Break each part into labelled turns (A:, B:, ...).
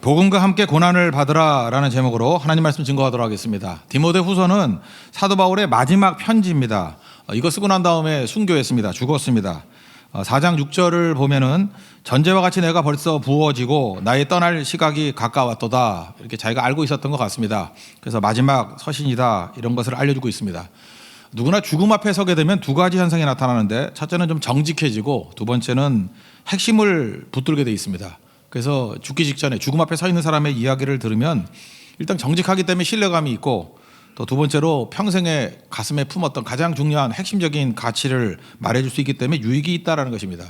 A: 복음과 함께 고난을 받으라라는 제목으로 하나님 말씀 증거하도록 하겠습니다. 디모데후서는 사도 바울의 마지막 편지입니다. 이거 쓰고 난 다음에 순교했습니다. 죽었습니다. 4장 6절을 보면은 전제와 같이 내가 벌써 부어지고 나의 떠날 시각이 가까웠도다, 이렇게 자기가 알고 있었던 것 같습니다. 그래서 마지막 서신이다, 이런 것을 알려주고 있습니다. 누구나 죽음 앞에 서게 되면 두 가지 현상이 나타나는데, 첫째는 좀 정직해지고 두 번째는 핵심을 붙들게 돼 있습니다. 그래서 죽기 직전에 죽음 앞에 서 있는 사람의 이야기를 들으면 일단 정직하기 때문에 신뢰감이 있고, 또 두 번째로 평생에 가슴에 품었던 가장 중요한 핵심적인 가치를 말해줄 수 있기 때문에 유익이 있다는 것입니다.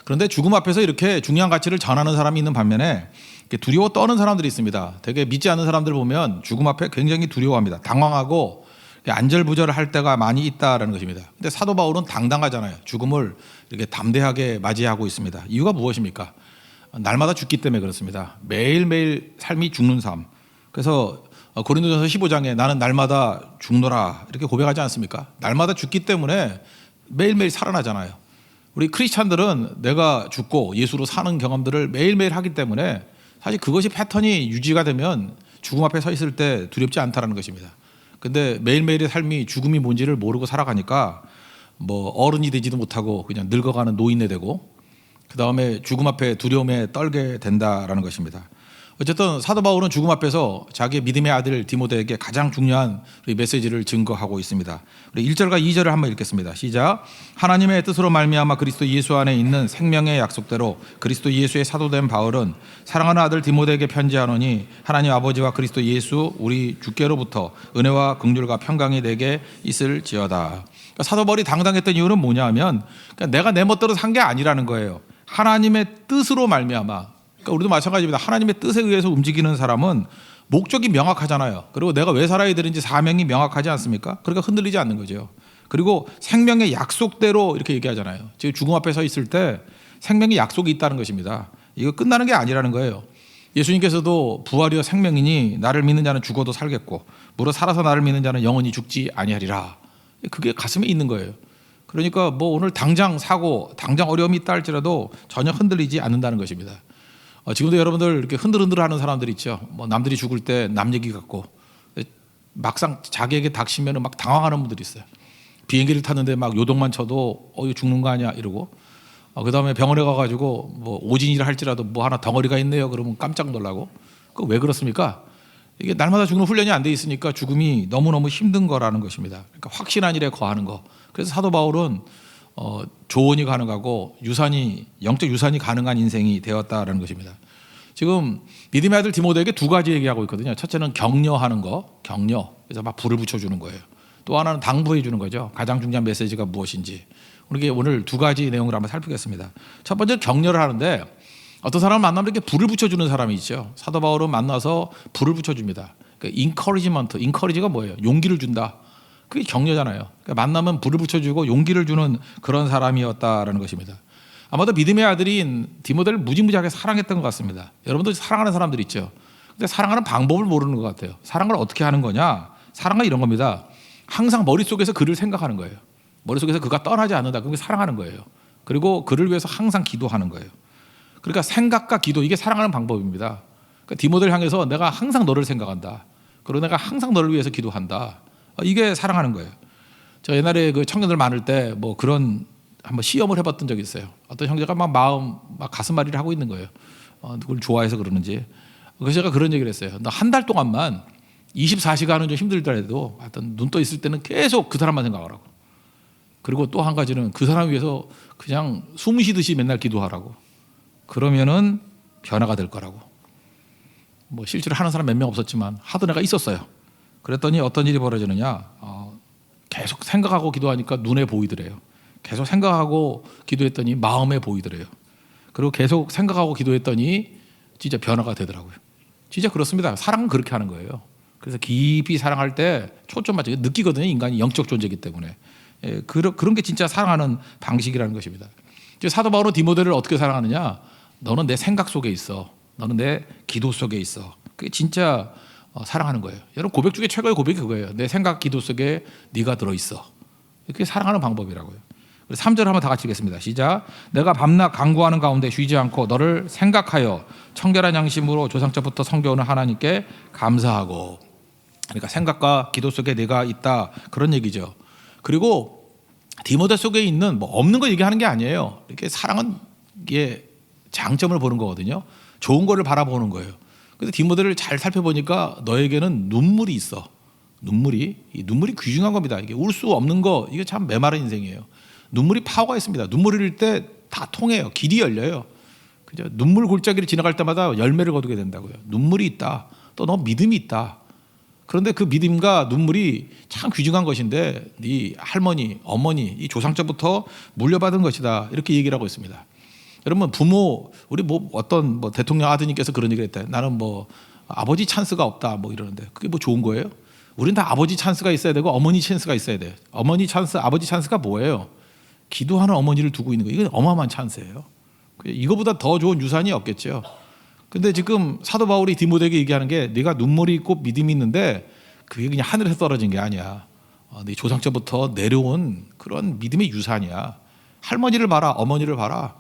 A: 그런데 죽음 앞에서 이렇게 중요한 가치를 전하는 사람이 있는 반면에 두려워 떠는 사람들이 있습니다. 되게 믿지 않는 사람들 보면 죽음 앞에 굉장히 두려워합니다. 당황하고 안절부절할 때가 많이 있다는 것입니다. 근데 사도 바울은 당당하잖아요. 죽음을 이렇게 담대하게 맞이하고 있습니다. 이유가 무엇입니까? 날마다 죽기 때문에 그렇습니다. 매일매일 삶이 죽는 삶. 그래서 고린도전서 15장에 나는 날마다 죽노라, 이렇게 고백하지 않습니까? 날마다 죽기 때문에 매일매일 살아나잖아요. 우리 크리스찬들은 내가 죽고 예수로 사는 경험들을 매일매일 하기 때문에 사실 그것이 패턴이 유지가 되면 죽음 앞에 서 있을 때 두렵지 않다는 것입니다. 근데 매일매일의 삶이 죽음이 뭔지를 모르고 살아가니까 뭐 어른이 되지도 못하고 그냥 늙어가는 노인네 되고, 그 다음에 죽음 앞에 두려움에 떨게 된다라는 것입니다. 어쨌든 사도 바울은 죽음 앞에서 자기의 믿음의 아들 디모데에게 가장 중요한 메시지를 증거하고 있습니다. 우리 1절과 2절을 한번 읽겠습니다. 시작. 하나님의 뜻으로 말미암아 그리스도 예수 안에 있는 생명의 약속대로 그리스도 예수의 사도된 바울은 사랑하는 아들 디모데에게 편지하노니 하나님 아버지와 그리스도 예수 우리 주께로부터 은혜와 긍휼과 평강이 내게 있을지어다. 그러니까 사도 바울이 당당했던 이유는 뭐냐 하면, 그러니까 내가 내 멋대로 산 게 아니라는 거예요. 하나님의 뜻으로 말미암아. 그러니까 우리도 마찬가지입니다. 하나님의 뜻에 의해서 움직이는 사람은 목적이 명확하잖아요. 그리고 내가 왜 살아야 되는지 사명이 명확하지 않습니까? 그러니까 흔들리지 않는 거죠. 그리고 생명의 약속대로 이렇게 얘기하잖아요. 지금 죽음 앞에 서 있을 때 생명의 약속이 있다는 것입니다. 이거 끝나는 게 아니라는 거예요. 예수님께서도 부활이여 생명이니 나를 믿는 자는 죽어도 살겠고 무릇 살아서 나를 믿는 자는 영원히 죽지 아니하리라. 그게 가슴에 있는 거예요. 그러니까 뭐 오늘 당장 사고 당장 어려움이 있다 할지라도 전혀 흔들리지 않는다는 것입니다. 지금도 여러분들 이렇게 흔들흔들하는 사람들 있죠. 뭐 남들이 죽을 때 남 얘기 같고, 막상 자기에게 닥치면 막 당황하는 분들이 있어요. 비행기를 탔는데 막 요동만 쳐도 이거 죽는 거 아니야 이러고, 그 다음에 병원에 가가지고 뭐 오진이라 할지라도 뭐 하나 덩어리가 있네요 그러면 깜짝 놀라고. 그 왜 그렇습니까? 이게 날마다 죽는 훈련이 안 돼 있으니까 죽음이 너무너무 힘든 거라는 것입니다. 그러니까 확신한 일에 거하는 거. 그래서 사도 바울은 조언이 가능하고 영적 유산이 가능한 인생이 되었다라는 것입니다. 지금 믿음의 아들 디모데에게 두 가지 얘기하고 있거든요. 첫째는 격려하는 거, 격려. 그래서 막 불을 붙여주는 거예요. 또 하나는 당부해 주는 거죠. 가장 중요한 메시지가 무엇인지. 우리 오늘 두 가지 내용을 한번 살피겠습니다. 첫 번째 격려를 하는데, 어떤 사람을 만나면 이렇게 불을 붙여주는 사람이 있죠. 사도 바울은 만나서 불을 붙여줍니다. 그러니까 encourage가 뭐예요? 용기를 준다. 그게 격려잖아요. 그러니까 만나면 불을 붙여주고 용기를 주는 그런 사람이었다라는 것입니다. 아마도 믿음의 아들인 디모데를 무지무지하게 사랑했던 것 같습니다. 여러분도 사랑하는 사람들 있죠. 근데 사랑하는 방법을 모르는 것 같아요. 사랑을 어떻게 하는 거냐? 사랑은 이런 겁니다. 항상 머릿속에서 그를 생각하는 거예요. 머릿속에서 그가 떠나지 않는다. 그게 사랑하는 거예요. 그리고 그를 위해서 항상 기도하는 거예요. 그러니까 생각과 기도, 이게 사랑하는 방법입니다. 그러니까 디모데를 향해서 내가 항상 너를 생각한다. 그리고 내가 항상 너를 위해서 기도한다. 이게 사랑하는 거예요. 제가 옛날에 그 청년들 많을 때 뭐 그런 한번 시험을 해봤던 적이 있어요. 어떤 형제가 막 가슴앓이를 하고 있는 거예요. 누굴 좋아해서 그러는지. 그래서 제가 그런 얘기를 했어요. 너 한 달 동안만 24시간은 좀 힘들더라도 하여튼 눈 떠 있을 때는 계속 그 사람만 생각하라고. 그리고 또 한 가지는 그 사람 위해서 그냥 숨 쉬듯이 맨날 기도하라고. 그러면은 변화가 될 거라고. 뭐 실제로 하는 사람 몇 명 없었지만 하던 애가 있었어요. 그랬더니 어떤 일이 벌어지느냐, 계속 생각하고 기도하니까 눈에 보이더래요. 계속 생각하고 기도했더니 마음에 보이더래요. 그리고 계속 생각하고 기도했더니 진짜 변화가 되더라고요. 진짜 그렇습니다. 사랑은 그렇게 하는 거예요. 그래서 깊이 사랑할 때 초점 맞춰 느끼거든요. 인간이 영적 존재이기 때문에. 그런 게 진짜 사랑하는 방식이라는 것입니다. 사도 바울은 디모데를 어떻게 사랑하느냐? 너는 내 생각 속에 있어. 너는 내 기도 속에 있어. 그게 진짜 사랑하는 거예요. 여러분, 고백 중에 최고의 고백이 그거예요. 내 생각 기도 속에 네가 들어있어. 이렇게 사랑하는 방법이라고요. 3절 한번 다 같이 읽겠습니다. 시작. 내가 밤낮 간구하는 가운데 쉬지 않고 너를 생각하여 청결한 양심으로 조상적부터 섬겨오는 하나님께 감사하고. 그러니까 생각과 기도 속에 내가 있다, 그런 얘기죠. 그리고 디모데 속에 있는 뭐 없는 거 얘기하는 게 아니에요. 이렇게 사랑은 이게 장점을 보는 거거든요. 좋은 거를 바라보는 거예요. 근데 디모데를 잘 살펴보니까 너에게는 눈물이 있어. 눈물이 귀중한 겁니다. 이게 울 수 없는 거, 이게 참 메마른 인생이에요. 눈물이 파워가 있습니다. 눈물을 흘릴 때 다 통해요. 길이 열려요. 그죠? 눈물 골짜기를 지나갈 때마다 열매를 거두게 된다고요. 눈물이 있다. 또 너 믿음이 있다. 그런데 그 믿음과 눈물이 참 귀중한 것인데 네 할머니, 어머니, 이 조상적부터 물려받은 것이다. 이렇게 얘기를 하고 있습니다. 여러분, 부모, 우리 뭐 어떤 뭐 대통령 아드님께서 그런 얘기를 했다. 나는 뭐 아버지 찬스가 없다, 뭐 이러는데 그게 뭐 좋은 거예요? 우리는 다 아버지 찬스가 있어야 되고 어머니 찬스가 있어야 돼요. 어머니 찬스, 아버지 찬스가 뭐예요? 기도하는 어머니를 두고 있는 거예요. 이건 어마어마한 찬스예요. 이거보다 더 좋은 유산이 없겠죠. 근데 지금 사도 바울이 디모데에게 얘기하는 게 네가 눈물이 있고 믿음이 있는데 그게 그냥 하늘에서 떨어진 게 아니야. 네 조상적부터 내려온 그런 믿음의 유산이야. 할머니를 봐라, 어머니를 봐라.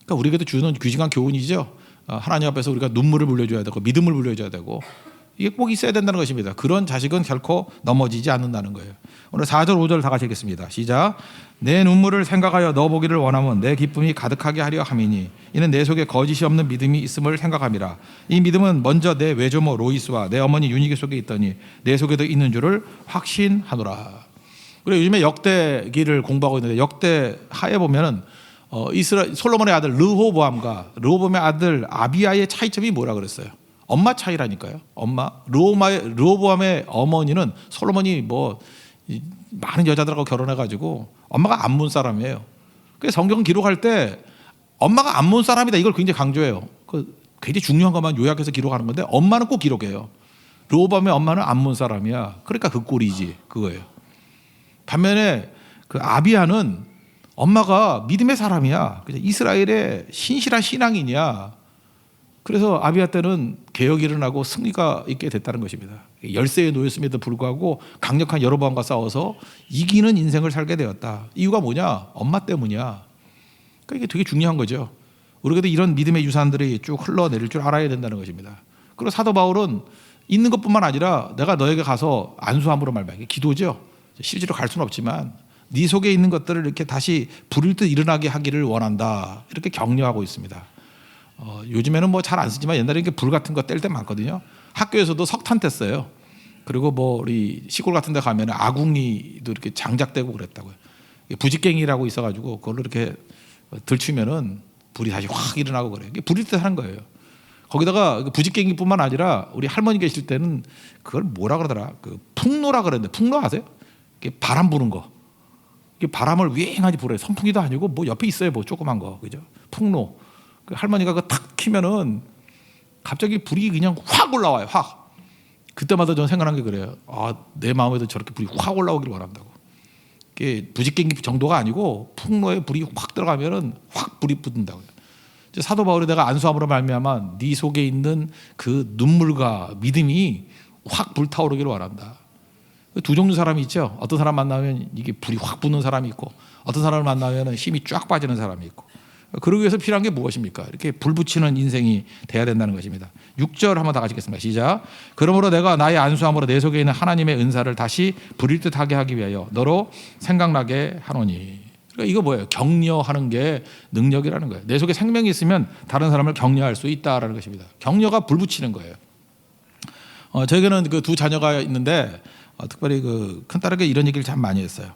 A: 그러니까 우리에게도 주는 귀중한 교훈이죠. 하나님 앞에서 우리가 눈물을 물려줘야 되고 믿음을 물려줘야 되고 이게 꼭 있어야 된다는 것입니다. 그런 자식은 결코 넘어지지 않는다는 거예요. 오늘 4절 5절 다 같이 읽겠습니다. 시작. 내 눈물을 생각하여 너 보기를 원하면 내 기쁨이 가득하게 하려 함이니 이는 내 속에 거짓이 없는 믿음이 있음을 생각함이라. 이 믿음은 먼저 내 외조모 로이스와 내 어머니 유니게 속에 있더니 내 속에도 있는 줄을 확신하노라. 그리고 요즘에 역대기를 공부하고 있는데 역대하에 보면은 솔로몬의 아들 르호보암의 아들 아비야의 차이점이 뭐라 그랬어요? 엄마 차이라니까요. 엄마. 르호보암의 어머니는 솔로몬이 뭐 많은 여자들하고 결혼해가지고 엄마가 암몬 사람이에요. 그래서 성경 기록할 때 엄마가 암몬 사람이다 이걸 굉장히 강조해요. 굉장히 중요한 것만 요약해서 기록하는 건데 엄마는 꼭 기록해요. 르호보암의 엄마는 암몬 사람이야. 그러니까 그 꼴이지 그거예요. 반면에 그 아비야는 엄마가 믿음의 사람이야. 이스라엘의 신실한 신앙인이야. 그래서 아비야 때는 개혁이 일어나고 승리가 있게 됐다는 것입니다. 열세에 놓였음에도 불구하고 강력한 여로보암과 싸워서 이기는 인생을 살게 되었다. 이유가 뭐냐? 엄마 때문이야. 그러니까 이게 되게 중요한 거죠. 우리에게도 이런 믿음의 유산들이 쭉 흘러내릴 줄 알아야 된다는 것입니다. 그리고 사도 바울은 있는 것뿐만 아니라 내가 너에게 가서 안수함으로 말미암아 기도죠. 실제로 갈 수는 없지만 네 속에 있는 것들을 이렇게 다시 불일 듯 일어나게 하기를 원한다. 이렇게 격려하고 있습니다. 요즘에는 뭐 잘 안 쓰지만 옛날에 이렇게 불 같은 거 뗄 때 많거든요. 학교에서도 석탄 뗐어요. 그리고 뭐 우리 시골 같은 데 가면 아궁이도 이렇게 장작되고 그랬다고요. 부직갱이라고 있어가지고 그걸로 이렇게 들추면은 불이 다시 확 일어나고 그래요. 이게 불일 듯 하는 거예요. 거기다가 부직갱이뿐만 아니라 우리 할머니 계실 때는 그걸 뭐라 그러더라? 그 풍로라 그랬는데 풍로 아세요? 바람 부는 거. 바람을 윙하게 불어요. 선풍기도 아니고 뭐 옆에 있어요. 뭐 조그만 거. 그죠? 풍로. 그 할머니가 그거 탁 키면은 갑자기 불이 그냥 확 올라와요. 확. 그때마다 저는 생각한 게 그래요. 내 마음에도 저렇게 불이 확 올라오기를 원한다고. 이게 부직갱이 정도가 아니고 풍로에 불이 확 들어가면은 확 불이 붙는다고요. 사도 바울이 내가 안수함으로 말미암아 네 속에 있는 그 눈물과 믿음이 확 불타오르기를 원한다. 두 종류 사람이 있죠. 어떤 사람 만나면 이게 불이 확 붙는 사람이 있고 어떤 사람을 만나면 힘이 쫙 빠지는 사람이 있고 그러기 위해서 필요한 게 무엇입니까? 이렇게 불 붙이는 인생이 돼야 된다는 것입니다. 6절 한번 다 같이 읽겠습니다. 시작. 그러므로 내가 나의 안수함으로 내 속에 있는 하나님의 은사를 다시 불일 듯하게 하기 위하여 너로 생각나게 하노니. 그러니까 이거 뭐예요? 격려하는 게 능력이라는 거예요. 내 속에 생명이 있으면 다른 사람을 격려할 수 있다라는 것입니다. 격려가 불 붙이는 거예요. 저에게는 그 두 자녀가 있는데 특별히 그 큰딸에게 이런 얘기를 참 많이 했어요.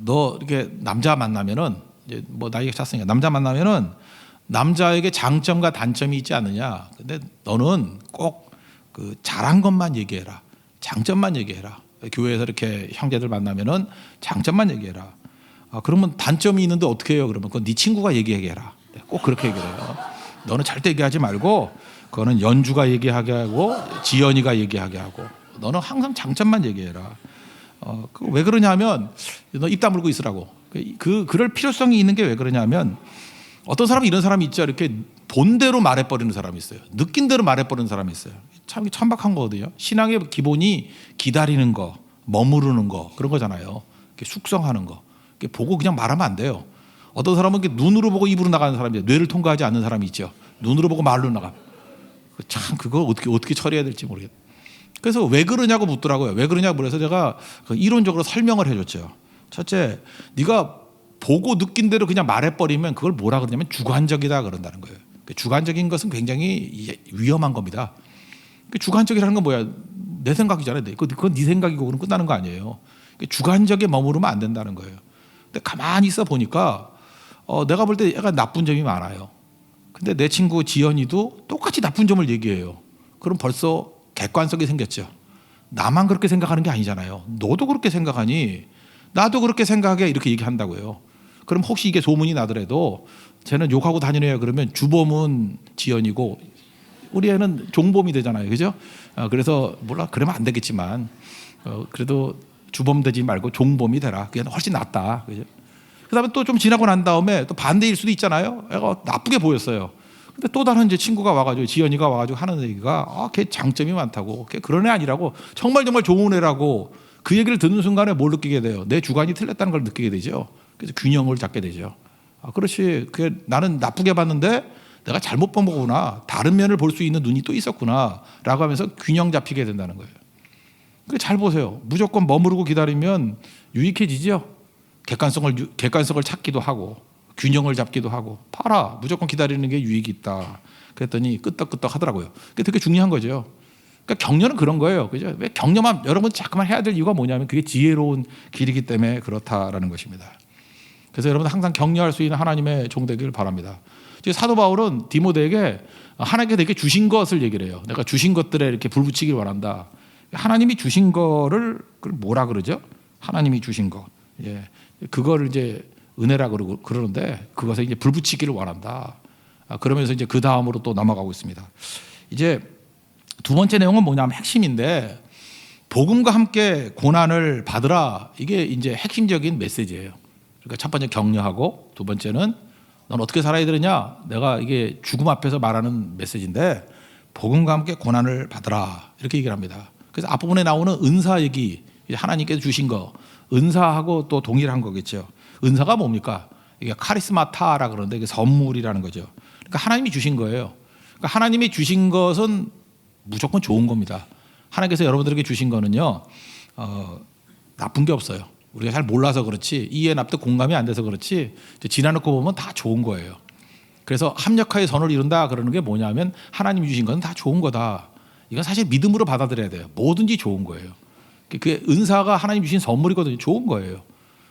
A: 너 이렇게 남자 만나면은 이제 뭐 나이가 찼으니까 남자 만나면은 남자에게 장점과 단점이 있지 않느냐. 근데 너는 꼭 그 잘한 것만 얘기해라. 장점만 얘기해라. 교회에서 이렇게 형제들 만나면은 장점만 얘기해라. 그러면 단점이 있는데 어떻게 해요? 그러면 그건 네 친구가 얘기해라. 꼭 그렇게 얘기해요. 너는 절대 얘기하지 말고 그거는 연주가 얘기하게 하고 지연이가 얘기하게 하고 너는 항상 장점만 얘기해라. 왜 그러냐면 너 입 다물고 있으라고. 그럴 필요성이 있는 게 왜 그러냐면 어떤 사람은 이런 사람이 있죠. 이렇게 본대로 말해버리는 사람이 있어요. 느낀 대로 말해버리는 사람이 있어요. 참 천박한 거거든요. 신앙의 기본이 기다리는 거, 머무르는 거 그런 거잖아요. 숙성하는 거. 보고 그냥 말하면 안 돼요. 어떤 사람은 눈으로 보고 입으로 나가는 사람이 뇌를 통과하지 않는 사람이 있죠. 눈으로 보고 말로 나가. 참 그걸 어떻게 처리해야 될지 모르겠어요. 그래서 왜 그러냐고 묻더라고요. 왜 그러냐고 물어서 제가 이론적으로 설명을 해줬죠. 첫째, 네가 보고 느낀 대로 그냥 말해버리면 그걸 뭐라 그러냐면 주관적이다 그런다는 거예요. 주관적인 것은 굉장히 위험한 겁니다. 주관적이라는 건 뭐야? 내 생각이잖아요. 그건 네 생각이고 그럼 끝나는 거 아니에요. 주관적에 머무르면 안 된다는 거예요. 근데 가만히 있어 보니까 내가 볼 때 약간 나쁜 점이 많아요. 근데 내 친구 지연이도 똑같이 나쁜 점을 얘기해요. 그럼 벌써 객관성이 생겼죠. 나만 그렇게 생각하는 게 아니잖아요. 너도 그렇게 생각하니 나도 그렇게 생각해 이렇게 얘기한다고요. 그럼 혹시 이게 소문이 나더라도 쟤는 욕하고 다니네요. 그러면 주범은 지연이고 우리 애는 종범이 되잖아요. 그죠? 그래서 몰라 그러면 안 되겠지만 그래도 주범 되지 말고 종범이 되라. 그게 훨씬 낫다. 그죠? 그다음에 또 좀 지나고 난 다음에 또 반대일 수도 있잖아요. 애가 나쁘게 보였어요. 근데 또 다른 이제 친구가 와가지고 지연이가 와가지고 하는 얘기가 걔 장점이 많다고, 걔 그런 애 아니라고, 정말 좋은 애라고 그 얘기를 듣는 순간에 뭘 느끼게 돼요? 내 주관이 틀렸다는 걸 느끼게 되죠. 그래서 균형을 잡게 되죠. 그렇지. 그게 나는 나쁘게 봤는데 내가 잘못 본 거구나. 다른 면을 볼 수 있는 눈이 또 있었구나라고 하면서 균형 잡히게 된다는 거예요. 잘 보세요. 무조건 머무르고 기다리면 유익해지죠. 객관성을 찾기도 하고 균형을 잡기도 하고 봐라 무조건 기다리는 게 유익이 있다. 그랬더니 끄떡끄떡 하더라고요. 그게 되게 중요한 거죠. 그러니까 격려는 그런 거예요. 그죠? 왜 격려만 여러분 자꾸만 해야 될 이유가 뭐냐면 그게 지혜로운 길이기 때문에 그렇다라는 것입니다. 그래서 여러분 항상 격려할 수 있는 하나님의 종 되기를 바랍니다. 사도 바울은 디모데에게 하나님께 되게 주신 것을 얘기를 해요. 내가 주신 것들에 이렇게 불붙이길 원한다. 하나님이 주신 거를 뭐라 그러죠? 하나님이 주신 것. 예. 그거를 이제 은혜라 그러는데 그것에 이제 불붙이기를 원한다. 그러면서 이제 그 다음으로 또 넘어가고 있습니다. 이제 두 번째 내용은 뭐냐면 핵심인데 복음과 함께 고난을 받으라. 이게 이제 핵심적인 메시지예요. 그러니까 첫 번째 격려하고 두 번째는 넌 어떻게 살아야 되느냐? 내가 이게 죽음 앞에서 말하는 메시지인데 복음과 함께 고난을 받으라. 이렇게 얘기를 합니다. 그래서 앞부분에 나오는 은사 얘기, 하나님께서 주신 거, 은사하고 또 동일한 거겠죠. 은사가 뭡니까? 이게 카리스마타라 그러는데 이게 선물이라는 거죠. 그러니까 하나님이 주신 거예요. 그러니까 하나님이 주신 것은 무조건 좋은 겁니다. 하나님께서 여러분들에게 주신 거는요, 나쁜 게 없어요. 우리가 잘 몰라서 그렇지, 이해 납득 공감이 안 돼서 그렇지, 지나놓고 보면 다 좋은 거예요. 그래서 합력하여 선을 이룬다 그러는 게 뭐냐면 하나님이 주신 건 다 좋은 거다. 이건 사실 믿음으로 받아들여야 돼요. 뭐든지 좋은 거예요. 그게 은사가 하나님 주신 선물이거든요. 좋은 거예요.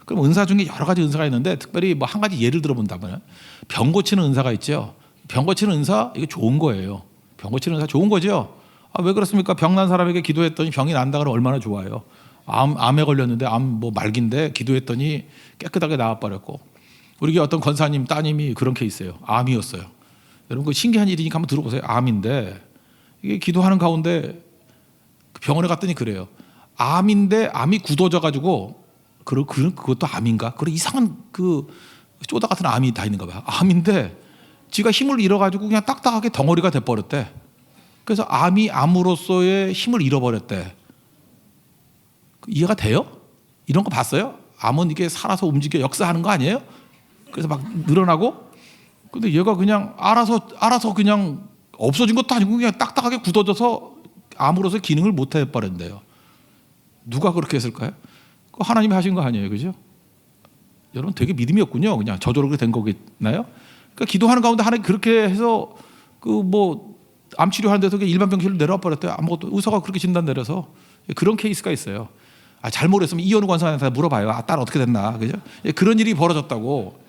A: 그럼 은사 중에 여러 가지 은사가 있는데 특별히 뭐 한 가지 예를 들어본다면 병 고치는 은사가 있죠. 병 고치는 은사 이게 좋은 거예요. 병 고치는 은사 좋은 거죠. 왜 그렇습니까? 병난 사람에게 기도했더니 병이 난다 그러면 얼마나 좋아요. 암에 걸렸는데 암 뭐 말기인데 기도했더니 깨끗하게 나와버렸고, 우리 어떤 권사님 따님이 그런 케이스예요. 암이었어요. 여러분 그 신기한 일이니까 한번 들어보세요. 암인데 이게 기도하는 가운데 병원에 갔더니 그래요. 암인데 암이 굳어져 가지고 그것도 암인가? 그런 이상한 그 쪼다 같은 암이 다 있는가 봐요. 암인데 지가 힘을 잃어가지고 그냥 딱딱하게 덩어리가 돼버렸대. 그래서 암이 암으로서의 힘을 잃어버렸대. 이해가 돼요? 이런 거 봤어요? 암은 이게 살아서 움직여 역사하는 거 아니에요? 그래서 막 늘어나고, 근데 얘가 그냥 알아서 그냥 없어진 것도 아니고 그냥 딱딱하게 굳어져서 암으로서 기능을 못 해버렸는데요. 누가 그렇게 했을까요? 하나님이 하신 거 아니에요, 그죠? 여러분 되게 믿음이 없군요. 그냥 저절로 그렇게 된 거겠나요? 그러니까 기도하는 가운데 하나님 그렇게 해서 그 뭐 암 치료하는 데서 일반 병실로 내려와 버렸대요. 아무것도 의사가 그렇게 진단 내려서. 그런 케이스가 있어요. 잘 모르겠으면 이현우 권사한테 물어봐요. 딸 어떻게 됐나, 그죠? 그런 일이 벌어졌다고.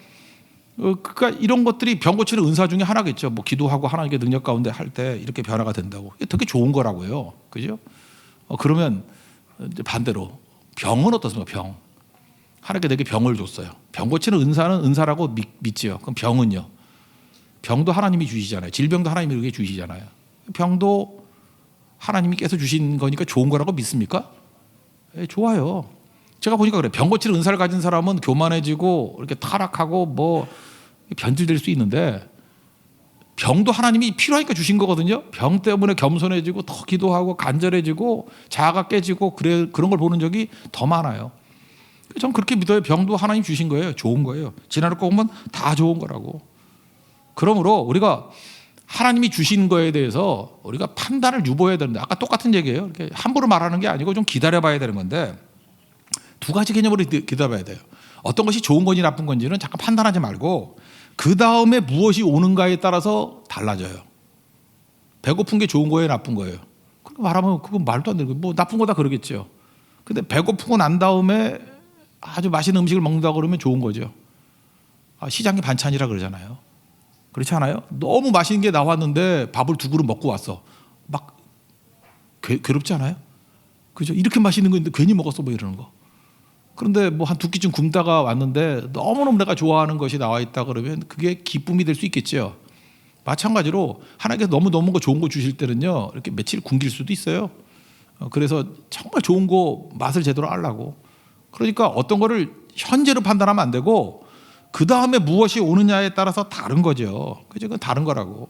A: 그러니까 이런 것들이 병 고치는 은사 중에 하나겠죠. 뭐 기도하고 하나님께 능력 가운데 할 때 이렇게 변화가 된다고. 이게 되게 좋은 거라고요, 그죠? 그러면 이제 반대로 병은 어떻습니까? 병. 하나님께 내게 병을 줬어요. 병 고치는 은사는 은사라고 믿지요. 그럼 병은요? 병도 하나님이 주시잖아요. 질병도 하나님이 이렇게 주시잖아요. 병도 하나님이 께서 주신 거니까 좋은 거라고 믿습니까? 좋아요. 제가 보니까 그래. 병 고치는 은사를 가진 사람은 교만해지고 이렇게 타락하고 뭐 변질될 수 있는데 병도 하나님이 필요하니까 주신 거거든요. 병 때문에 겸손해지고 더 기도하고 간절해지고 자아가 깨지고 그런 걸 보는 적이 더 많아요. 전 그렇게 믿어요. 병도 하나님 주신 거예요. 좋은 거예요. 지나놓고 보면 다 좋은 거라고. 그러므로 우리가 하나님이 주신 거에 대해서 우리가 판단을 유보해야 되는데, 아까 똑같은 얘기예요. 이렇게 함부로 말하는 게 아니고 좀 기다려봐야 되는 건데, 두 가지 개념으로 기다려봐야 돼요. 어떤 것이 좋은 건지 나쁜 건지는 잠깐 판단하지 말고 그 다음에 무엇이 오는가에 따라서 달라져요. 배고픈 게 좋은 거예요, 나쁜 거예요? 그렇게 말하면 그건 말도 안 되고, 뭐 나쁜 거다 그러겠죠. 근데 배고프고 난 다음에 아주 맛있는 음식을 먹는다 그러면 좋은 거죠. 시장의 반찬이라 그러잖아요. 그렇지 않아요? 너무 맛있는 게 나왔는데 밥을 2그릇 먹고 왔어. 막 괴롭지 않아요? 그죠? 이렇게 맛있는 거 있는데 괜히 먹었어, 뭐 이러는 거. 그런데 뭐 한 2끼쯤 굶다가 왔는데 너무너무 내가 좋아하는 것이 나와 있다 그러면 그게 기쁨이 될 수 있겠죠. 마찬가지로 하나님께서 너무너무 좋은 거 주실 때는요, 이렇게 며칠 굶길 수도 있어요. 그래서 정말 좋은 거 맛을 제대로 알라고. 그러니까 어떤 거를 현재로 판단하면 안 되고 그 다음에 무엇이 오느냐에 따라서 다른 거죠. 그죠? 그건 다른 거라고.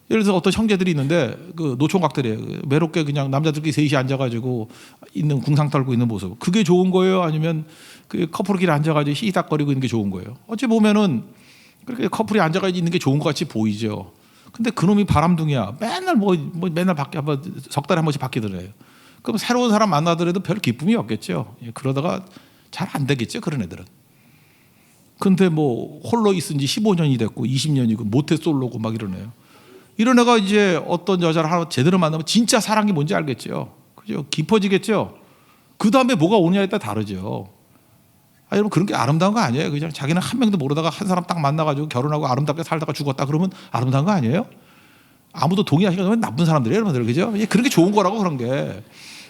A: 예를 들어서 어떤 형제들이 있는데 그 노총각들이에요. 외롭게 그냥 남자들끼리 셋이 앉아가지고 있는 궁상 떨고 있는 모습. 그게 좋은 거예요? 아니면 그 커플끼리 앉아가지고 히히닥거리고 있는 게 좋은 거예요? 어찌 보면은 그렇게 커플이 앉아가지고 있는 게 좋은 것 같이 보이죠. 근데 그놈이 바람둥이야. 맨날 뭐 맨날 밖에 한번 석 달에 한 번씩 바뀌더래요. 그럼 새로운 사람 만나더라도 별 기쁨이 없겠죠. 그러다가 잘 안 되겠죠, 그런 애들은. 근데 뭐 홀로 있은 지 15년이 됐고 20년이고 모태솔로고 막 이러네요. 이런 애가 이제 어떤 여자를 하나 제대로 만나면 진짜 사랑이 뭔지 알겠죠. 그죠? 깊어지겠죠. 그 다음에 뭐가 오느냐에 따라 다르죠. 여러분 그런 게 아름다운 거 아니에요. 그냥 자기는 한 명도 모르다가 한 사람 딱 만나가지고 결혼하고 아름답게 살다가 죽었다 그러면 아름다운 거 아니에요? 아무도 동의하시는 건 나쁜 사람들이에요, 여러분들. 그죠? 그런 게 좋은 거라고, 그런 게.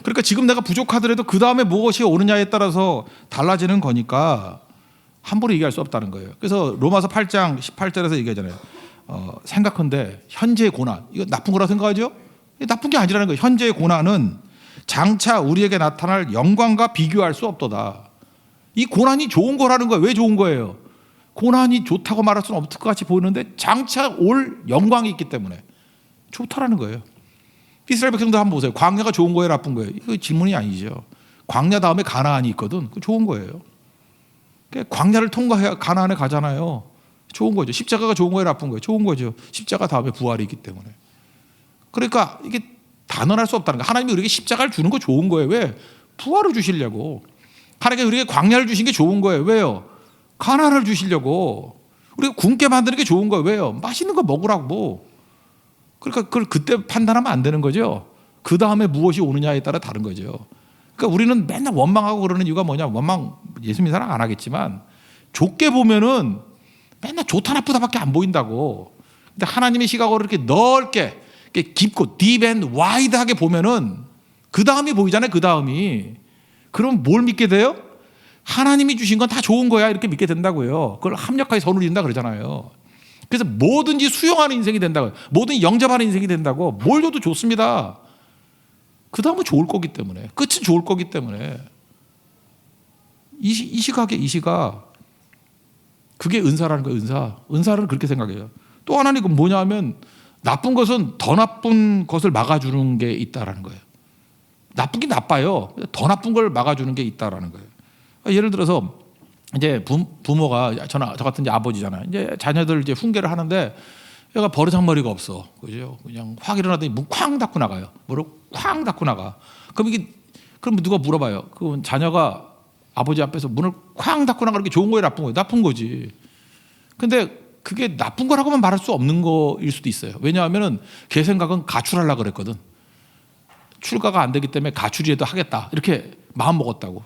A: 그러니까 지금 내가 부족하더라도 그 다음에 무엇이 오느냐에 따라서 달라지는 거니까 함부로 얘기할 수 없다는 거예요. 그래서 로마서 8장 18절에서 얘기하잖아요. 생각한데 현재의 고난, 이거 나쁜 거라고 생각하죠? 나쁜 게 아니라는 거예요. 현재의 고난은 장차 우리에게 나타날 영광과 비교할 수 없도다. 이 고난이 좋은 거라는 거예요. 왜 좋은 거예요? 고난이 좋다고 말할 수는 없을 것 같이 보이는데 장차 올 영광이 있기 때문에 좋다라는 거예요. 이스라엘 백성들 한번 보세요. 광야가 좋은 거예요, 나쁜 거예요? 이거 질문이 아니죠. 광야 다음에 가나안이 있거든. 그거 좋은 거예요. 광야를 통과해야 가나안에 가잖아요. 좋은 거죠. 십자가가 좋은 거예요, 나쁜 거예요? 좋은 거죠. 십자가 다음에 부활이 있기 때문에. 그러니까 이게 단언할 수 없다는 거예요. 하나님이 우리에게 십자가를 주는 거 좋은 거예요. 왜? 부활을 주시려고. 하나님께 우리에게 광야를 주신 게 좋은 거예요. 왜요? 가나안을 주시려고. 우리가 굶게 만드는 게 좋은 거예요. 왜요? 맛있는 거 먹으라고. 그러니까 그걸 그때 판단하면 안 되는 거죠. 그 다음에 무엇이 오느냐에 따라 다른 거죠. 그러니까 우리는 맨날 원망하고 그러는 이유가 뭐냐? 원망 예수님 사랑 안 하겠지만 좋게 보면은 맨날 좋다 나쁘다밖에 안 보인다고. 근데 하나님의 시각으로 이렇게 넓게 이렇게 깊고 딥 앤 와이드하게 보면은 그 다음이 보이잖아요. 그 다음이. 그럼 뭘 믿게 돼요? 하나님이 주신 건 다 좋은 거야 이렇게 믿게 된다고요. 그걸 합력하게 선을 이룬다 그러잖아요. 그래서 뭐든지 수용하는 인생이 된다고요. 뭐든지 영접하는 인생이 된다고. 뭘 줘도 좋습니다. 그 다음은 좋을 거기 때문에. 끝은 좋을 거기 때문에. 이 시각 그게 은사라는 거예요. 은사를 그렇게 생각해요. 또 하나는 뭐냐 하면 나쁜 것은 더 나쁜 것을 막아주는 게 있다라는 거예요. 나쁘긴 나빠요. 더 나쁜 걸 막아주는 게 있다라는 거예요. 예를 들어서 이제 부모가 저 같은 이제 아버지잖아요. 이제 자녀들 이제 훈계를 하는데 얘가 버르장머리가 없어. 그죠? 그냥 확 일어나더니 문 쾅 닫고 나가요. 뭐로 쾅 닫고 나가. 그럼 누가 물어봐요. 그 자녀가 아버지 앞에서 문을 쾅 닫고 나가는 게 좋은 거예요, 나쁜 거예요? 나쁜 거지. 근데 그게 나쁜 거라고만 말할 수 없는 거일 수도 있어요. 왜냐하면은 걔 생각은 가출하려고 그랬거든. 출가가 안 되기 때문에 가출이라도 하겠다. 이렇게 마음 먹었다고.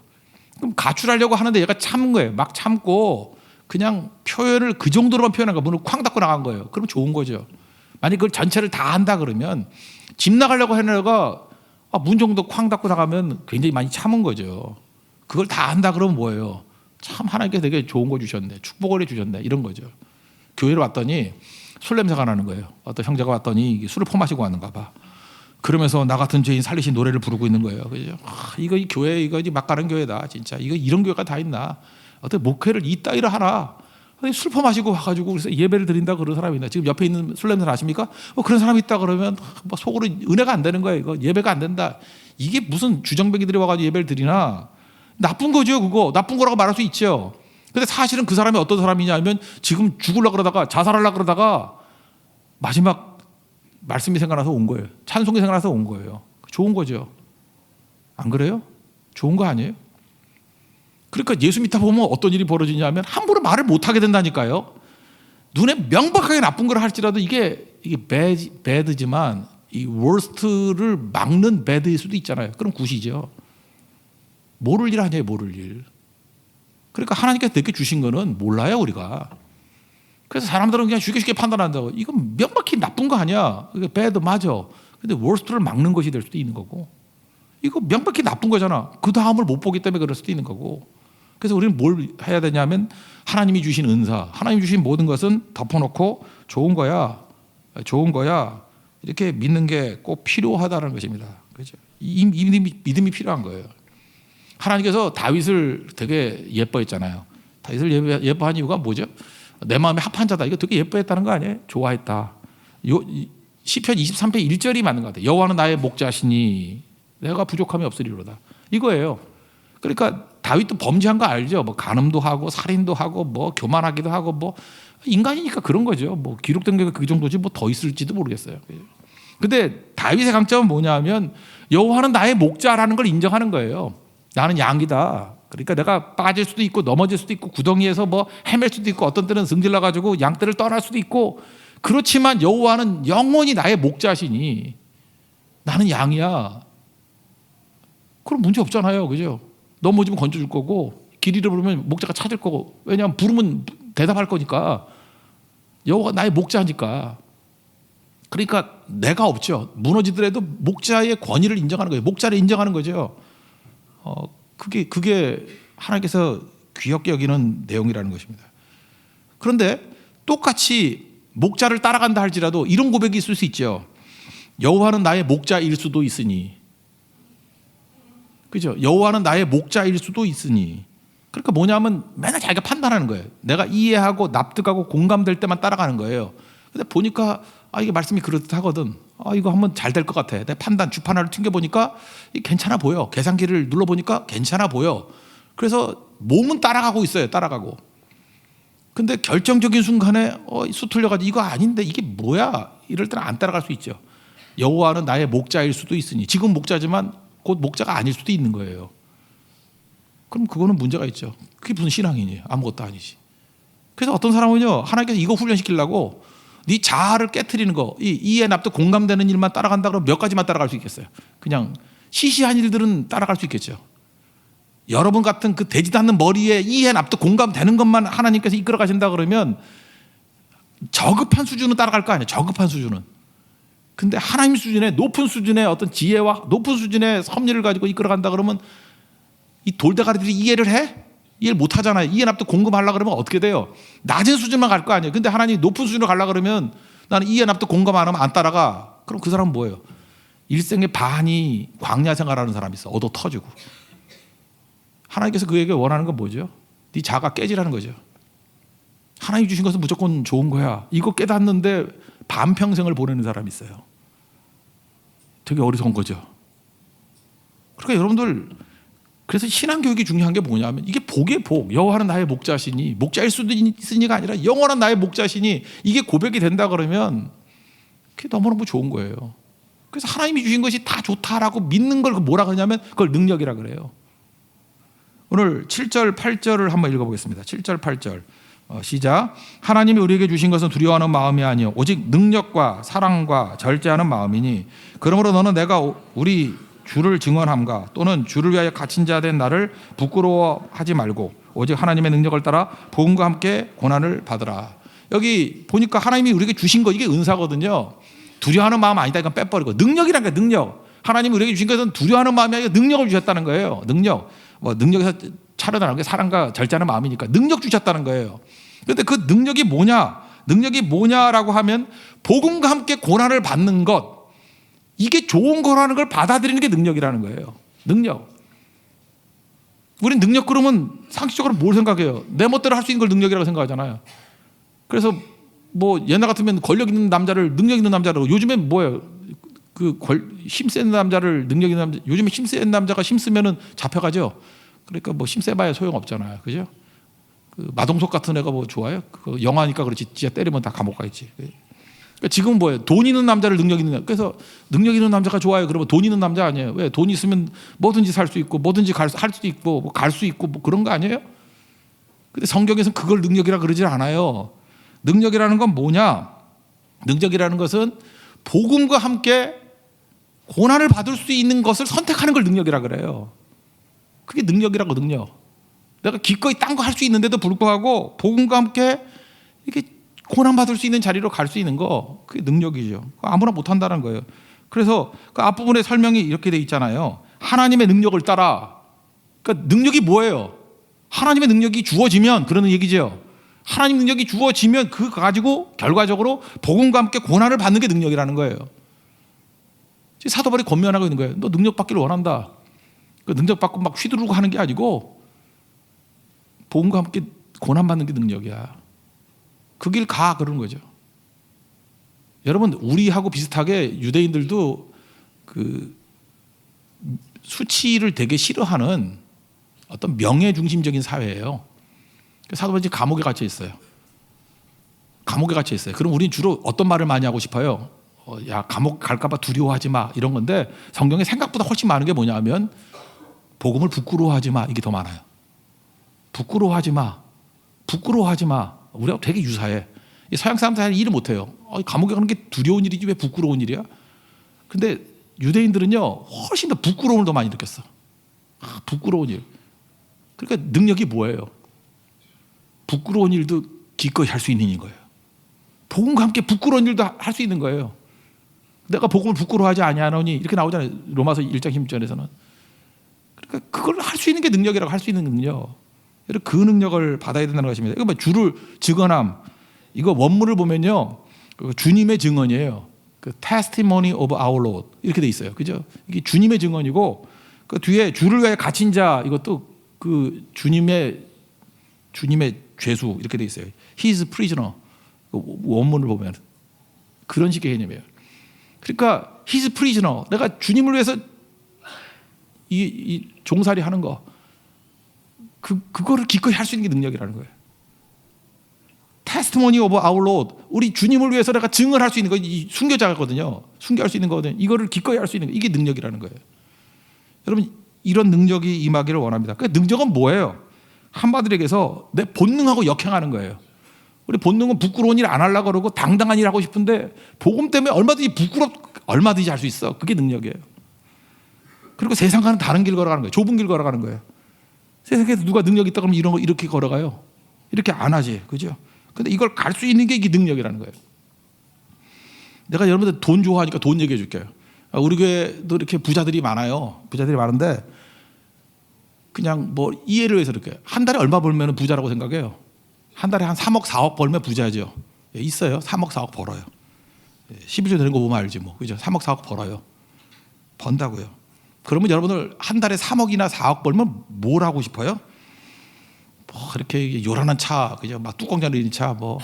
A: 그럼 가출하려고 하는데 얘가 참은 거예요. 막 참고 그냥 표현을 그 정도로만 표현한 거예요. 문을 쾅 닫고 나간 거예요. 그럼 좋은 거죠. 만약 그걸 전체를 다 한다 그러면 집 나가려고 하는 애가 문 정도 쾅 닫고 나가면 굉장히 많이 참은 거죠. 그걸 다 한다 그러면 뭐예요? 참 하나님께 되게 좋은 거 주셨네. 축복을 해주셨네. 이런 거죠. 교회로 왔더니 술 냄새가 나는 거예요. 어떤 형제가 왔더니 술을 퍼마시고 왔는가 봐. 그러면서 나 같은 죄인 살리신 노래를 부르고 있는 거예요. 그죠? 이거 이 교회 이거 막 가는 교회다. 진짜 이거 이런 교회가 다 있나? 어떻게 목회를 이따위로 하나? 술 퍼마시고 와가지고 그래서 예배를 드린다 그런 사람이 있나? 지금 옆에 있는 술 냄새 나십니까? 그런 사람이 있다 그러면 뭐 속으로 은혜가 안 되는 거예요. 이거 예배가 안 된다. 이게 무슨 주정뱅이들이 와가지고 예배를 드리나? 나쁜 거죠, 그거. 나쁜 거라고 말할 수 있죠. 근데 사실은 그 사람이 어떤 사람이냐면 지금 죽으려고 그러다가 자살하려고 그러다가 마지막 말씀이 생각나서 온 거예요. 찬송이 생각나서 온 거예요. 좋은 거죠. 안 그래요? 좋은 거 아니에요? 그러니까 예수 믿다 보면 어떤 일이 벌어지냐면 함부로 말을 못 하게 된다니까요. 눈에 명백하게 나쁜 걸 할지라도 이게 배드지만 이 worst를 막는 배드일 수도 있잖아요. 그럼 굿이죠. 모를 일 아니에요, 모를 일. 그러니까 하나님께서 내게 주신 거는 몰라요, 우리가. 그래서 사람들은 그냥 쉽게 판단한다고. 이건 명백히 나쁜 거 아니야. 이거 배드 맞아. 근데 worst를 막는 것이 될 수도 있는 거고. 이거 명백히 나쁜 거잖아. 그 다음을 못 보기 때문에 그럴 수도 있는 거고. 그래서 우리는 뭘 해야 되냐면 하나님이 주신 은사, 하나님이 주신 모든 것은 덮어놓고 좋은 거야, 좋은 거야 이렇게 믿는 게 꼭 필요하다는 것입니다. 그렇죠? 이 믿음이 필요한 거예요. 하나님께서 다윗을 되게 예뻐했잖아요. 다윗을 예뻐한 이유가 뭐죠? 내 마음에 합한 자다. 이거 되게 예뻐했다는 거 아니에요? 좋아했다. 시편 23편 1절이 맞는 것 같아요. 여호와는 나의 목자시니 내가 부족함이 없으리로다. 이거예요. 그러니까 다윗도 범죄한 거 알죠? 뭐 간음도 하고 살인도 하고 뭐 교만하기도 하고 뭐 인간이니까 그런 거죠. 뭐 기록된 게 그 정도지 뭐 더 있을지도 모르겠어요. 근데 다윗의 강점은 뭐냐면 여호와는 나의 목자라는 걸 인정하는 거예요. 나는 양이다. 그러니까 내가 빠질 수도 있고 넘어질 수도 있고 구덩이에서 뭐 헤맬 수도 있고 어떤 때는 승질나 가지고 양떼를 떠날 수도 있고 그렇지만 여호와는 영원히 나의 목자시니 나는 양이야. 그럼 문제 없잖아요. 그죠? 넘어지면 건져줄 거고 길 잃어버리면 목자가 찾을 거고 왜냐하면 부르면 대답할 거니까 여호와가 나의 목자니까. 그러니까 내가 없죠. 무너지더라도 목자의 권위를 인정하는 거예요. 목자를 인정하는 거죠. 그게 하나님께서 귀엽게 여기는 내용이라는 것입니다. 그런데 똑같이 목자를 따라간다 할지라도 이런 고백이 있을 수 있죠. 여호와는 나의 목자일 수도 있으니. 그죠? 여호와는 나의 목자일 수도 있으니. 그러니까 뭐냐면 맨날 자기가 판단하는 거예요. 내가 이해하고 납득하고 공감될 때만 따라가는 거예요. 근데 보니까 이게 말씀이 그렇듯하거든. 이거 한번 잘 될 것 같아. 내 판단 주판을 튕겨보니까 괜찮아 보여. 계산기를 눌러보니까 괜찮아 보여. 그래서 몸은 따라가고 있어요. 따라가고. 근데 결정적인 순간에 수틀려가지고 이거 아닌데 이게 뭐야? 이럴 때는 안 따라갈 수 있죠. 여호와는 나의 목자일 수도 있으니. 지금 목자지만 곧 목자가 아닐 수도 있는 거예요. 그럼 그거는 문제가 있죠. 그게 무슨 신앙이니? 아무것도 아니지. 그래서 어떤 사람은요, 하나님께서 이거 훈련시키려고 네 자아를 깨트리는 거, 이해 납득 공감되는 일만 따라간다 그러면 몇 가지만 따라갈 수 있겠어요. 그냥 시시한 일들은 따라갈 수 있겠죠. 여러분 같은 그 되지도 않는 머리에 이해 납득 공감되는 것만 하나님께서 이끌어 가신다 그러면 저급한 수준은 따라갈 거 아니에요. 저급한 수준은. 근데 하나님 수준의 높은 수준의 어떤 지혜와 높은 수준의 섭리를 가지고 이끌어간다 그러면 이 돌대가리들이 이해를 해? 이해를 못 하잖아요. 이해 납득 공감하려고 그러면 어떻게 돼요? 낮은 수준만 갈 거 아니에요. 근데 하나님이 높은 수준으로 가려고 그러면 나는 이해 납득 공감 안 하면 안 따라가. 그럼 그 사람은 뭐예요? 일생의 반이 광야 생활하는 사람이 있어. 얻어 터지고. 하나님께서 그에게 원하는 건 뭐죠? 네 자아가 깨지라는 거죠. 하나님 주신 것은 무조건 좋은 거야. 이거 깨닫는데 반평생을 보내는 사람이 있어요. 되게 어리석은 거죠. 그러니까 여러분들 그래서 신앙교육이 중요한 게 뭐냐면 이게 복의 복. 여호와는 나의 목자시니 목자일 수도 있으니가 아니라 영원한 나의 목자시니 이게 고백이 된다 그러면 그게 너무너무 좋은 거예요. 그래서 하나님이 주신 것이 다 좋다라고 믿는 걸 뭐라 그러냐면 그걸 능력이라 그래요. 오늘 7절 8절을 한번 읽어보겠습니다. 7절 8절 시작. 하나님이 우리에게 주신 것은 두려워하는 마음이 아니요 오직 능력과 사랑과 절제하는 마음이니 그러므로 너는 내가 우리 주를 증언함과 또는 주를 위하여 갇힌 자 된 나를 부끄러워하지 말고 오직 하나님의 능력을 따라 복음과 함께 고난을 받으라. 여기 보니까 하나님이 우리에게 주신 거 이게 은사거든요. 두려워하는 마음 아니다. 이건 빼버리고 능력이란 게 능력. 하나님이 우리에게 주신 것은 두려워하는 마음이 아니라 능력을 주셨다는 거예요. 능력. 뭐 능력에서 차려나가는 게 사랑과 절제하는 마음이니까 능력 주셨다는 거예요. 그런데 그 능력이 뭐냐? 능력이 뭐냐라고 하면 복음과 함께 고난을 받는 것. 이게 좋은 거라는 걸 받아들이는 게 능력이라는 거예요. 능력. 우린 능력 그러면 상식적으로 뭘 생각해요? 내 멋대로 할 수 있는 걸 능력이라고 생각하잖아요. 그래서 뭐 옛날 같으면 권력 있는 남자를 능력 있는 남자라고 요즘엔 뭐예요? 힘센 남자를 능력 있는 남자 요즘에 힘센 남자가 힘쓰면은 잡혀가죠. 그러니까 뭐 힘세봐야 소용 없잖아요, 그죠? 그 마동석 같은 애가 뭐 좋아요? 그 영화니까 그렇지, 진짜 때리면 다 감옥 가있지. 그러니까 지금 뭐예요? 돈 있는 남자를 능력 있는, 그래서 능력 있는 남자가 좋아요. 그러면 돈 있는 남자 아니에요? 왜? 돈 있으면 뭐든지 살 수 있고 뭐든지 할 수도 있고 뭐 갈 수 있고 뭐 그런 거 아니에요? 근데 성경에서는 그걸 능력이라 그러지 않아요. 능력이라는 건 뭐냐? 능력이라는 것은 복음과 함께 고난을 받을 수 있는 것을 선택하는 걸 능력이라 그래요. 그게 능력이라고, 능력. 내가 기꺼이 딴 거 할 수 있는데도 불구하고 복음과 함께 이렇게 고난 받을 수 있는 자리로 갈 수 있는 거, 그게 능력이죠. 아무나 못 한다는 거예요. 그래서 그 앞부분에 설명이 이렇게 돼 있잖아요. 하나님의 능력을 따라. 그러니까 능력이 뭐예요? 하나님의 능력이 주어지면, 그러는 얘기죠. 하나님 능력이 주어지면 그거 가지고 결과적으로 복음과 함께 고난을 받는 게 능력이라는 거예요. 사도 바울이 권면하고 있는 거예요. 너 능력 받기를 원한다. 그 능력 받고 막 휘두르고 하는 게 아니고 복음과 함께 고난 받는 게 능력이야. 그 길 가, 그러는 거죠. 여러분, 우리하고 비슷하게 유대인들도 그 수치를 되게 싫어하는 어떤 명예 중심적인 사회예요. 사도 바울이 감옥에 갇혀 있어요. 감옥에 갇혀 있어요. 그럼 우리는 주로 어떤 말을 많이 하고 싶어요? 야, 감옥 갈까봐 두려워하지 마, 이런 건데 성경에 생각보다 훨씬 많은 게 뭐냐면 복음을 부끄러워하지 마, 이게 더 많아요. 부끄러워하지 마, 부끄러워하지 마. 우리가 되게 유사해. 서양 사람들 일을 못해요. 감옥에 가는 게 두려운 일이지 왜 부끄러운 일이야? 근데 유대인들은요 훨씬 더 부끄러움을 더 많이 느꼈어. 부끄러운 일. 그러니까 능력이 뭐예요? 부끄러운 일도 기꺼이 할 수 있는 일인 거예요. 복음과 함께 부끄러운 일도 할 수 있는 거예요. 내가 복음을 부끄러워하지 아니하노니, 이렇게 나오잖아요. 로마서 1장 10절에서는. 그러니까 그걸 할 수 있는 게 능력이라고, 할 수 있는 능력. 그 능력을 받아야 된다는 것입니다. 이거 뭐 주를 증언함. 이거 원문을 보면요, 주님의 증언이에요. 그 testimony of our Lord 이렇게 돼 있어요. 그죠? 이게 주님의 증언이고 그 뒤에 주를 위해 갇힌 자, 이것도 그 주님의 죄수 이렇게 돼 있어요. He is prisoner. 원문을 보면 그런 식의 개념이에요. 그러니까 He is prisoner. 내가 주님을 위해서 이 종살이 하는 거, 그거를 기꺼이 할 수 있는 게 능력이라는 거예요. Testimony of our Lord. 우리 주님을 위해서 내가 증언할 수 있는 거, 이 순교자거든요. 순교할 수 있는 거거든요. 이거를 기꺼이 할 수 있는 거, 이게 능력이라는 거예요. 여러분, 이런 능력이 임하기를 원합니다. 그 능력은 뭐예요? 한마디로 얘기해서 내 본능하고 역행하는 거예요. 우리 본능은 부끄러운 일 안 하려고 그러고 당당한 일 하고 싶은데 복음 때문에 얼마든지 할 수 있어. 그게 능력이에요. 그리고 세상과는 다른 길 걸어가는 거예요. 좁은 길 걸어가는 거예요. 세상에서 누가 능력 있다 그러면 이런 거 이렇게 걸어가요. 이렇게 안 하지, 그죠? 근데 이걸 갈 수 있는 게 이게 능력이라는 거예요. 내가 여러분들 돈 좋아하니까 돈 얘기해 줄게요. 우리 교회도 이렇게 부자들이 많아요. 부자들이 많은데 그냥 뭐 이해를 위해서 이렇게 한 달에 얼마 벌면 부자라고 생각해요. 한 달에 한 3억 4억 벌면 부자죠. 있어요. 3억 4억 벌어요. 12조 되는 거 보면 알지 뭐, 그죠? 3억 4억 벌어요. 번다고요. 그러면 여러분들 한 달에 3억이나 4억 벌면 뭘 하고 싶어요? 뭐 이렇게 요란한 차, 그죠? 막 뚜껑 열리는 차, 뭐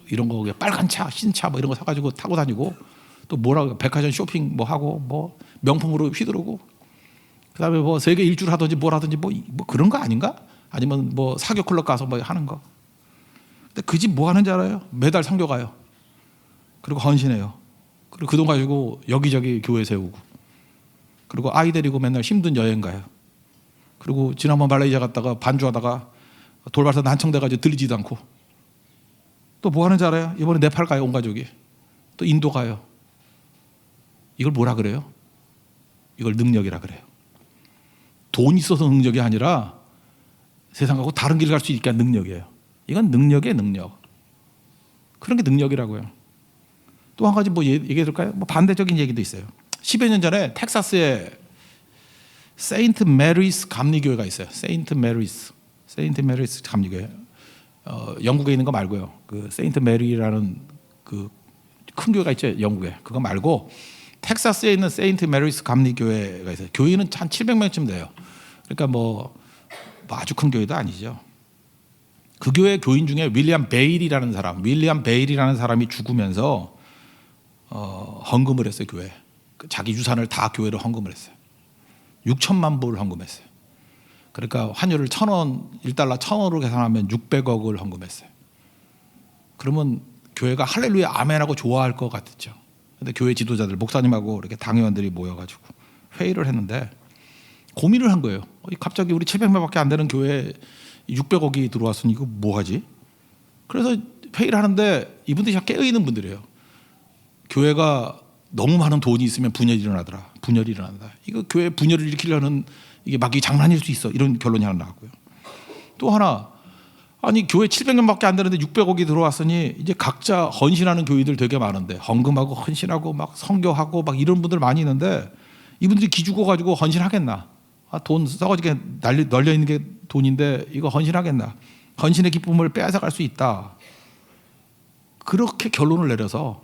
A: 이런 거, 빨간 차, 흰 차, 뭐 이런 거 사가지고 타고 다니고, 또 뭐라고 백화점 쇼핑 뭐 하고, 뭐 명품으로 휘두르고, 그다음에 뭐 세계 일주를 하든지 뭘 하든지 뭐 그런 거 아닌가? 아니면 뭐 사교 클럽 가서 뭐 하는 거. 근데 그 집 뭐 하는지 알아요? 매달 선교 가요. 그리고 헌신해요. 그리고 그 돈 가지고 여기저기 교회 세우고, 그리고 아이 데리고 맨날 힘든 여행 가요. 그리고 지난번 말레이시아 갔다가 반주하다가 돌발사 난청돼가지고 들리지도 않고, 또 뭐 하는지 알아요? 이번에 네팔 가요. 온 가족이. 또 인도 가요. 이걸 뭐라 그래요? 이걸 능력이라 그래요. 돈 있어서 능력이 아니라 세상하고 다른 길 갈 수 있게 한 능력이에요. 이건 능력의 능력. 그런 게 능력이라고요. 또 한 가지 뭐 얘기해 줄까요? 뭐 반대적인 얘기도 있어요. 10여 년 전에 텍사스에 세인트 메리스 감리교회가 있어요. 세인트 메리스 감리교회. 영국에 있는 거 말고요. 그 세인트 메리라는 그 큰 교회가 있죠, 영국에. 그거 말고 텍사스에 있는 세인트 메리스 감리교회가 있어요. 교인은 한 700명쯤 돼요. 그러니까 뭐 아주 큰 교회도 아니죠. 그 교회 교인 중에 윌리엄 베일이라는 사람이 죽으면서 헌금을 했어요, 교회. 자기 유산을 다 교회로 헌금을 했어요. 6천만 불을 헌금했어요. 그러니까 환율을 1,000원, 1달러 1,000원으로 계산하면 600억을 헌금했어요. 그러면 교회가 할렐루야 아멘하고 좋아할 것 같았죠. 근데 교회 지도자들, 목사님하고 이렇게 당회원들이 모여가지고 회의를 했는데 고민을 한 거예요. 갑자기 우리 700명밖에 안 되는 교회에 600억이 들어왔으니 이거 뭐 하지? 그래서 회의를 하는데 이분들이 다 깨어있는 분들이에요. 교회가 너무 많은 돈이 있으면 분열이 일어나더라. 분열이 일어난다. 이거 교회 분열을 일으키려는 이게 막 이 장난일 수 있어. 이런 결론이 하나 나왔고요. 또 하나, 아니 교회 700명밖에 안 되는데 600억이 들어왔으니 이제 각자 헌신하는 교회들 되게 많은데 헌금하고 헌신하고 막 선교하고 막 이런 분들 많이 있는데 이분들이 기죽어 가지고 헌신하겠나? 돈 썩어지게 널려 있는 게 돈인데 이거 헌신하겠나? 헌신의 기쁨을 빼앗아갈 수 있다. 그렇게 결론을 내려서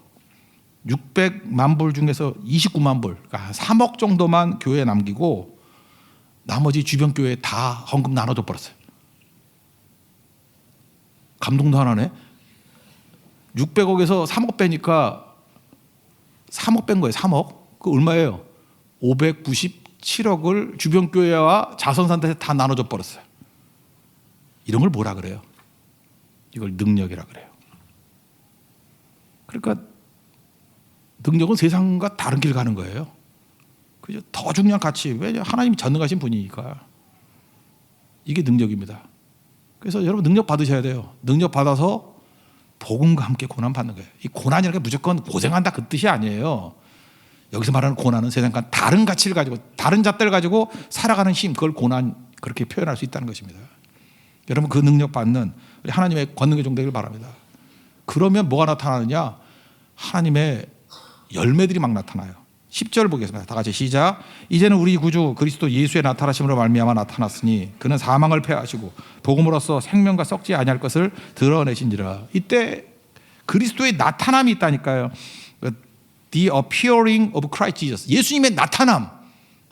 A: 600만 불 중에서 29만 불, 그러니까 3억 정도만 교회에 남기고 나머지 주변 교회에 다 헌금 나눠줘 버렸어요. 감동도 하나네. 600억에서 3억 빼니까 3억 뺀 거예요. 3억. 그 얼마예요? 597억을 주변 교회와 자선사한테 다 나눠줘 버렸어요. 이런 걸 뭐라 그래요? 이걸 능력이라 그래요. 그러니까 능력은 세상과 다른 길 가는 거예요. 그죠? 더 중요한 가치. 왜? 하나님이 전능하신 분이니까. 이게 능력입니다. 그래서 여러분 능력 받으셔야 돼요. 능력 받아서 복음과 함께 고난 받는 거예요. 이 고난이라는 게 무조건 고생한다 그 뜻이 아니에요. 여기서 말하는 고난은 세상과 다른 가치를 가지고 다른 잣대를 가지고 살아가는 힘, 그걸 고난 그렇게 표현할 수 있다는 것입니다. 여러분 그 능력 받는 하나님의 권능의 종되기를 바랍니다. 그러면 뭐가 나타나느냐? 하나님의 열매들이 막 나타나요. 10절 보겠습니다. 다 같이 시작. 이제는 우리 구주 그리스도 예수의 나타나심으로 말미암아 나타났으니 그는 사망을 패하시고 복음으로써 생명과 썩지 아니할 것을 드러내신지라. 이때 그리스도의 나타남이 있다니까요. The appearing of Christ Jesus. 예수님의 나타남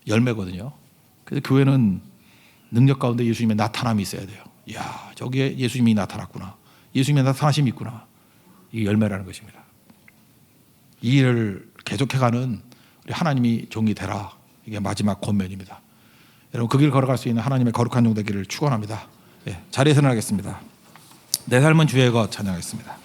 A: 열매거든요. 그래서 교회는 능력 가운데 예수님의 나타남이 있어야 돼요. 야, 저기에 예수님이 나타났구나. 예수님의 나타나심이 있구나. 이게 열매라는 것입니다. 이 일을 계속해가는 우리 하나님이 종이 되라. 이게 마지막 권면입니다. 여러분 그 길 걸어갈 수 있는 하나님의 거룩한 종 되기를 축원합니다. 예, 자리에서 일어나겠습니다. 내 삶은 주의 것 찬양하겠습니다.